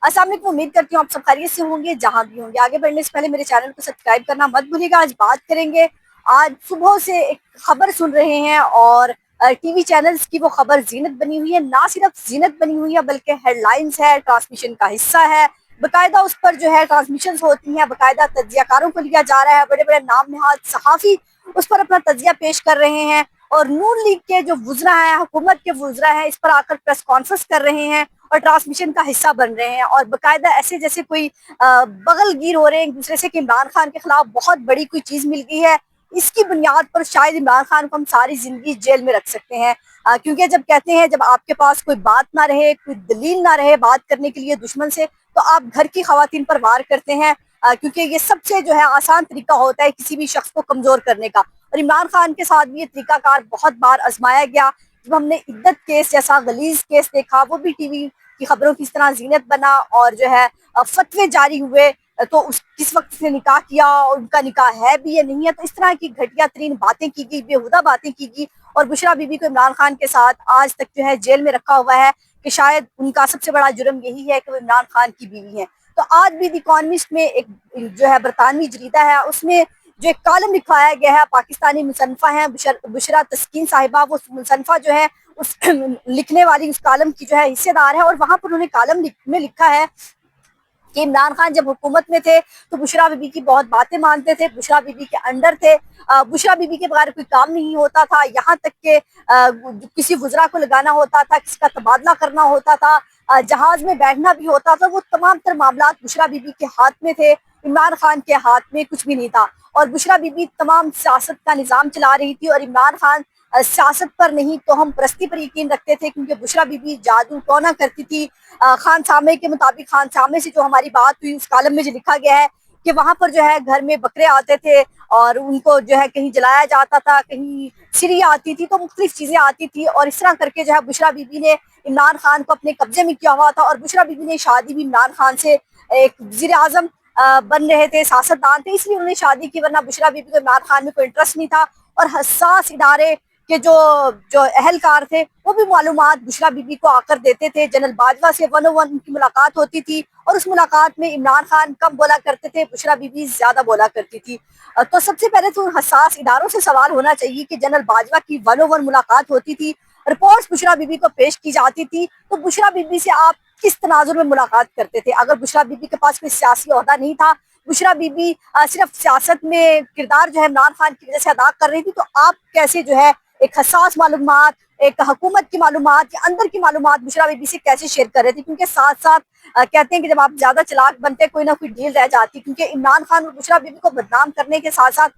अस्सलाम वालेकुम, उम्मीद करती हूँ आप सब खैरियत से होंगे जहाँ भी होंगे। आगे बढ़ने से पहले मेरे चैनल को सब्सक्राइब करना मत भूलिएगा। आज बात करेंगे, आज सुबह से एक खबर सुन रहे हैं और टीवी चैनल्स की वो खबर जीनत बनी हुई है। ना सिर्फ जीनत बनी हुई है बल्कि हेडलाइंस है, ट्रांसमिशन का हिस्सा है। बाकायदा उस पर जो है ट्रांसमिशन होती हैं, बाकायदा तज्जियाकारों को लिया जा रहा है, बड़े बड़े नाम नहाद सहाफ़ी उस पर अपना तज्जिया पेश कर रहे हैं और नून लीग के जो वुज़रा हैं, हुकूमत के वुज़रा हैं, इस पर आकर प्रेस कॉन्फ्रेंस कर रहे हैं और ट्रांसमिशन का हिस्सा बन रहे हैं और बाकायदा ऐसे जैसे कोई बगलगीर हो रहे हैं एक दूसरे से कि इमरान खान के खिलाफ बहुत बड़ी कोई चीज़ मिल गई है। इसकी बुनियाद पर शायद इमरान खान को हम सारी जिंदगी जेल में रख सकते हैं, क्योंकि जब कहते हैं जब आपके पास कोई बात ना रहे, कोई दलील ना रहे बात करने के लिए दुश्मन से, तो आप घर की खवातीन पर वार करते हैं, क्योंकि ये सबसे जो है आसान तरीका होता है किसी भी शख्स को कमजोर करने का। और इमरान खान के साथ भी ये तरीकाकार बहुत बार आजमाया गया। जब हमने इद्दत केस जैसा गलीज केस देखा, वो भी टीवी की खबरों की इस तरह जीनत बना और जो है फतवे जारी हुए, तो उस किस वक्त से निकाह किया और उनका निकाह है भी या नहीं है, तो इस तरह की घटिया तरीन बातें की गई, बेहुदा बातें की गई। और बुशरा बीबी को इमरान खान के साथ आज तक जो है जेल में रखा हुआ है कि शायद उनका सबसे बड़ा जुर्म यही है कि वो इमरान खान की बीवी है। तो आज भी द इकॉनमिस्ट में एक जो है बरतानवी जरीदा है, उसमें जो एक कॉलम लिखवाया गया है, पाकिस्तानी मुसन्फा है बुशरा तस्कीन साहिबा, वो मुसन्फा जो है उस लिखने वाली उस कॉलम की जो है हिस्सेदार है। और वहां पर उन्होंने कॉलम में लिखा है कि इमरान खान जब हुकूमत में थे तो बुशरा बीबी की बहुत बातें मानते थे, बुशरा बीबी के अंडर थे, बुशरा बीबी के बगैर कोई काम नहीं होता था, यहाँ तक के किसी वुज़रा को लगाना होता था, किसी का तबादला करना होता था, जहाज में बैठना भी होता था, वो तमाम तर मामलात बुशरा बीबी के हाथ में थे। इमरान खान के हाथ में कुछ भी नहीं था और बुशरा बीबी तमाम सियासत का निज़ाम चला रही थी और इमरान खान सियासत पर नहीं तो हम परस्ती पर यकीन रखते थे, क्योंकि बुशरा बीबी जादू टोना करती थी। खान सामे के मुताबिक, खान सामे से जो हमारी बात हुई उस कॉलम में जो लिखा गया है कि वहां पर जो है घर में बकरे आते थे और उनको जो है कहीं जलाया जाता था, कहीं सिरी आती थी, तो मुख्तलिफ चीजें आती थी और इस तरह करके जो है बुशरा बीबी ने इमरान खान को अपने कब्जे में किया हुआ था। और बुशरा बीबी ने शादी भी इमरान खान से, एक वज़ीर आज़म बन रहे थे, सियासतदान थे, इसलिए उन्होंने शादी की, वरना बुशरा बीबी को इमरान खान में कोई इंटरेस्ट नहीं था। और हसास इदारे के जो जो अहलकार थे वो भी मालूमात बुशरा बीबी को आकर देते थे। जनरल बाजवा से 101 उनकी मुलाकात होती थी और उस मुलाकात में इमरान खान कम बोला करते थे, बुशरा बीबी ज्यादा बोला करती थी। तो सबसे पहले तो हसास इदारों से सवाल होना चाहिए कि जनरल बाजवा की 101 मुलाकात होती थी, रिपोर्ट्स बुशरा बीबी को पेश की जाती थी, तो बुशरा बीबी से आप किस तनाजुर में मुलाकात करते थे? अगर बुशरा बीबी के पास कोई सियासी ओहदा नहीं था, बुशरा बीबी सिर्फ सियासत में किरदार जो है इमरान खान की वजह से अदा कर रही थी, तो आप कैसे जो है एक हसास मालूमात, एक हुकूमत की मालूमात या अंदर की मालूमात बुशरा बीबी से कैसे शेयर कर रहे थे? क्योंकि साथ साथ कहते हैं कि जब आप ज्यादा चालाक बनते कोई ना कोई डील रह जाती, क्योंकि इमरान खान और बुशरा बीबी को बदनाम करने के साथ साथ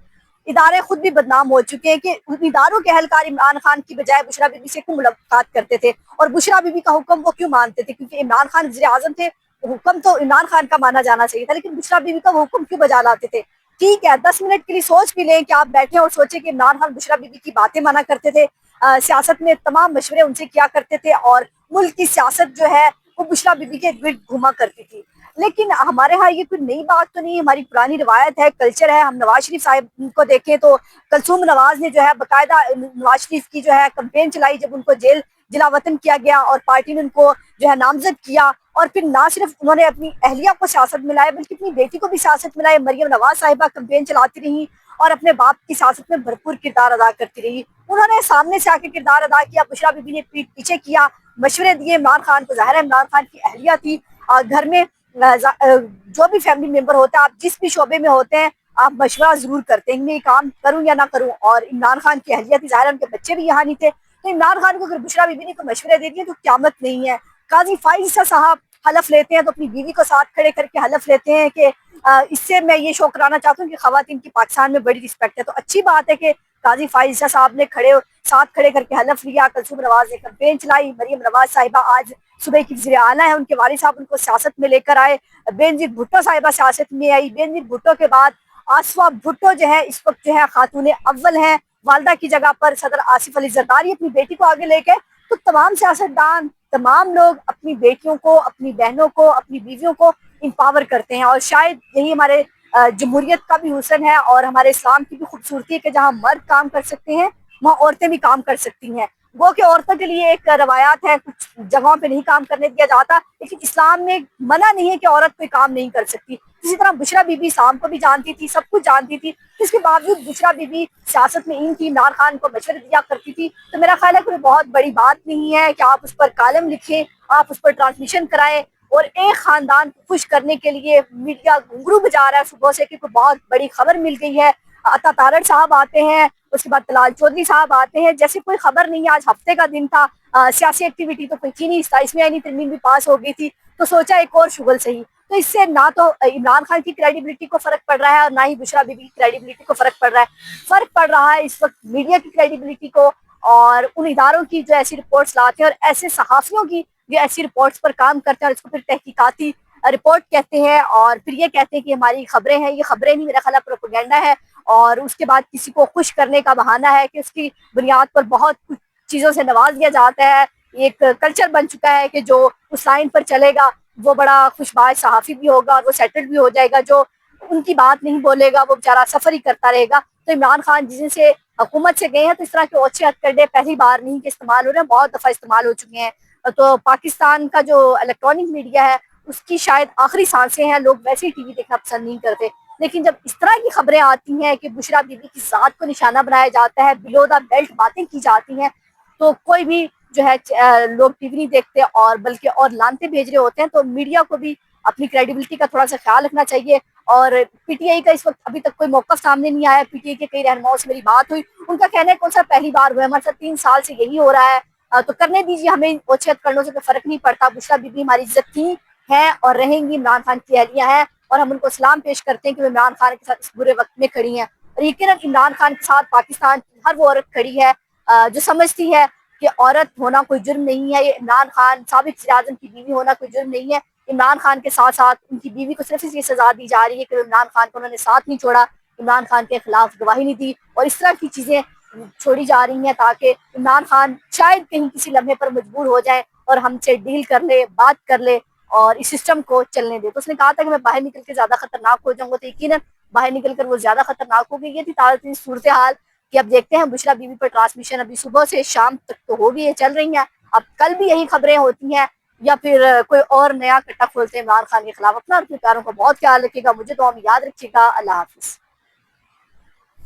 इदारे खुद भी बदनाम हो चुके हैं कि उन इदारों के अहलकार इमरान खान की बजाय बुशरा बीबी से क्यों मुलाकात करते थे और बुशरा बीबी का हुक्म वो क्यों मानते थे? क्योंकि इमरान खान वज़ीर आज़म थे, हुक्म तो इमरान खान का माना जाना चाहिए था, लेकिन बुशरा बीबी का वो हुक्म क्यों बजा लाते थे? ठीक है, 10 मिनट के लिए सोच भी लें कि आप बैठे और सोचे कि इमरान खान बुशरा बीबी की बातें माना करते थे, सियासत में तमाम मशवरे उनसे किया करते थे और मुल्क की सियासत जो है वो बुशरा बीबी के गिर्द घुमा करती थी। लेकिन हमारे यहाँ ये कोई नई बात तो नहीं, हमारी पुरानी रिवायत है, कल्चर है। हम नवाज शरीफ साहब को देखें तो कलसूम नवाज ने जो है बाकायदा नवाज शरीफ की जो है कंपेन चलाई, जब उनको जेल जिलावतन किया गया और पार्टी ने उनको जो है नामजद किया। और फिर ना सिर्फ उन्होंने अपनी अहलिया को सियासत में लाया बल्कि अपनी बेटी को भी सियासत में लाया। मरियम नवाज साहिबा कंपेन चलाती रही और अपने बाप की सियासत में भरपूर किरदार अदा करती रही। उन्होंने सामने से आके किरदार अदा किया, बुशरा बीबी ने पीठ पीछे किया, मशवरे दिए इमरान खान को। ज़ाहिर है इमरान खान की अहलिया थी, घर में जो भी फैमिली मेंबर होता है, आप जिस भी शोबे में होते हैं, आप मशवरा जरूर करते हैं, मैं ये काम करूं या ना करूं। और इमरान खान की अहलिया थी, ज़ाहिर उनके बच्चे भी यहाँ नहीं थे, तो इमरान खान को अगर बुशरा बीबी ने कोई मशवरे दे दिए तो क्यामत नहीं है। काजी फाइज साहब हलफ लेते हैं तो अपनी बीवी को साथ खड़े करके हलफ लेते हैं कि इससे मैं ये शो कराना चाहता हूँ कि खवातीन की पाकिस्तान में बड़ी रिस्पेक्ट है। तो अच्छी बात है कि काजी फाइज साहब ने साथ खड़े करके हलफ लिया, कलसूम नवाज ने कैंपेन चलाई, मरियम नवाज साहिबा आज सुबह की वज़ीर आला है, उनके वालिद साहब उनको सियासत में लेकर आए, बेनजीर भुट्टो साहिबा सियासत में आई, बेनजीर भुट्टो के बाद आसफा भुट्टो जो है इस वक्त जो है खातून अव्वल हैं, वालदा की जगह पर सदर आसिफ अली जरदारी अपनी बेटी को आगे लेके। तो तमाम सियासतदान, तमाम लोग अपनी बेटियों को, अपनी बहनों को, अपनी बीवियों को इम्पावर करते हैं और शायद यही हमारे जमहूरियत का भी हुस्न है और हमारे इस्लाम की भी खूबसूरती है कि जहाँ मर्द काम कर सकते हैं वहाँ औरतें भी काम कर सकती हैं। وہ کہ عورتوں کے لیے ایک روایات ہے، کچھ جگہوں پہ نہیں کام کرنے دیا جاتا، لیکن اسلام میں منع نہیں ہے کہ عورت کوئی کام نہیں کر سکتی۔ اسی طرح بشریٰ بی بی اسلام کو بھی جانتی تھی، سب کچھ جانتی تھی، اس کے باوجود بشریٰ بی بی سیاست میں ان کی، عمران خان کو مشورے دیا کرتی تھی۔ تو میرا خیال ہے کوئی بہت بڑی بات نہیں ہے کہ آپ اس پر کالم لکھیں، آپ اس پر ٹرانسمیشن کرائیں، اور ایک خاندان کو خوش کرنے کے لیے میڈیا گھنگرو بجا رہا ہے صبح سے کہ کوئی بہت بڑی خبر مل گئی ہے۔ عطا تارڑ صاحب آتے ہیں، اس کے بعد طلال چودھری صاحب آتے ہیں، جیسے کوئی خبر نہیں ہے۔ آج ہفتے کا دن تھا، سیاسی ایکٹیویٹی تو کوئی کی نہیں، 27ویں آئینی ترمیم بھی پاس ہو گئی تھی، تو سوچا ایک اور شغل صحیح۔ تو اس سے نہ تو عمران خان کی کریڈیبلٹی کو فرق پڑ رہا ہے اور نہ ہی بشریٰ بی بی کی کریڈیبلٹی کو فرق پڑ رہا ہے۔ فرق پڑ رہا ہے اس وقت میڈیا کی کریڈیبلٹی کو، اور ان اداروں کی جو ایسی رپورٹس لاتے ہیں، اور ایسے صحافیوں کی جو ایسی رپورٹس پر کام کرتے ہیں اور اس کو پھر تحقیقاتی رپورٹ کہتے ہیں، اور پھر یہ کہتے ہیں کہ ہماری خبریں ہیں۔ یہ خبریں نہیں، میرا خیال ہے پروپیگنڈا ہے، اور اس کے بعد کسی کو خوش کرنے کا بہانہ ہے کہ اس کی بنیاد پر بہت کچھ چیزوں سے نواز دیا جاتا ہے۔ ایک کلچر بن چکا ہے کہ جو اس لائن پر چلے گا وہ بڑا خوش باش صحافی بھی ہوگا اور وہ سیٹلڈ بھی ہو جائے گا، جو ان کی بات نہیں بولے گا وہ بیچارہ سفر ہی کرتا رہے گا۔ تو عمران خان جن سے حکومت سے گئے ہیں، تو اس طرح کے اوچھے ہتھکڑے پہلی بار نہیں کہ استعمال ہو رہے ہیں، بہت دفعہ استعمال ہو چکے ہیں۔ تو پاکستان کا جو الیکٹرانک میڈیا ہے اس کی شاید آخری سانسیں ہیں، لوگ ویسے ہی ٹی وی دیکھنا پسند نہیں کرتے، لیکن جب اس طرح کی خبریں آتی ہیں کہ بشریٰ بی بی کی ذات کو نشانہ بنایا جاتا ہے، بلو دا بیلٹ باتیں کی جاتی ہیں، تو کوئی بھی جو ہے لوگ ٹی وی نہیں دیکھتے اور بلکہ اور لانتے بھیج رہے ہوتے ہیں۔ تو میڈیا کو بھی اپنی کریڈیبلٹی کا تھوڑا سا خیال رکھنا چاہیے۔ اور پی ٹی آئی کا اس وقت ابھی تک کوئی موقف سامنے نہیں آیا۔ پی ٹی آئی کے کئی رہنماؤں سے میری بات ہوئی، ان کا کہنا ہے کون سا پہلی بار ہوا ہے، ہمارے ساتھ 3 سال سے یہی ہو رہا ہے، تو کرنے دیجیے، ہمیں اوچھے کرنوں سے کوئی فرق نہیں پڑتا۔ بشریٰ بی بی ہماری عزت تھی، ہیں اور رہیں گی، عمران خان کی اہلیہ ہیں، اور ہم ان کو سلام پیش کرتے ہیں کہ وہ عمران خان کے ساتھ اس برے وقت میں کھڑی ہیں۔ اور یقیناً عمران خان کے ساتھ پاکستان کی ہر وہ عورت کھڑی ہے جو سمجھتی ہے کہ عورت ہونا کوئی جرم نہیں ہے، یہ عمران خان سابق وزیر اعظم کی بیوی ہونا کوئی جرم نہیں ہے۔ عمران خان کے ساتھ ساتھ ان کی بیوی کو صرف اس لیے سزا دی جا رہی ہے کہ عمران خان کو انہوں نے ساتھ نہیں چھوڑا، عمران خان کے خلاف گواہی نہیں دی، اور اس طرح کی چیزیں چھوڑی جا رہی ہیں تاکہ عمران خان شاید کہیں کسی لمحے پر مجبور ہو جائے اور ہم سے ڈیل کر لے، بات کر لے اور اس سسٹم کو چلنے دے۔ تو اس نے کہا تھا کہ میں باہر نکل کے زیادہ خطرناک ہو جاؤں گا، تو یقیناً باہر نکل کر وہ زیادہ خطرناک ہو گئی۔ یہ تھی تازہ صورتحال کہ اب دیکھتے ہیں بشریٰ بی بی پر ٹرانسمیشن ابھی صبح سے شام تک تو ہو گئی ہے، چل رہی ہیں، اب کل بھی یہی خبریں ہوتی ہیں یا پھر کوئی اور نیا کٹا کھولتے ہیں عمران خان کے خلاف۔ اپنا اور اپنے پیاروں کا بہت خیال رکھیے گا، مجھے دعا میں یاد رکھیے گا۔ اللہ حافظ۔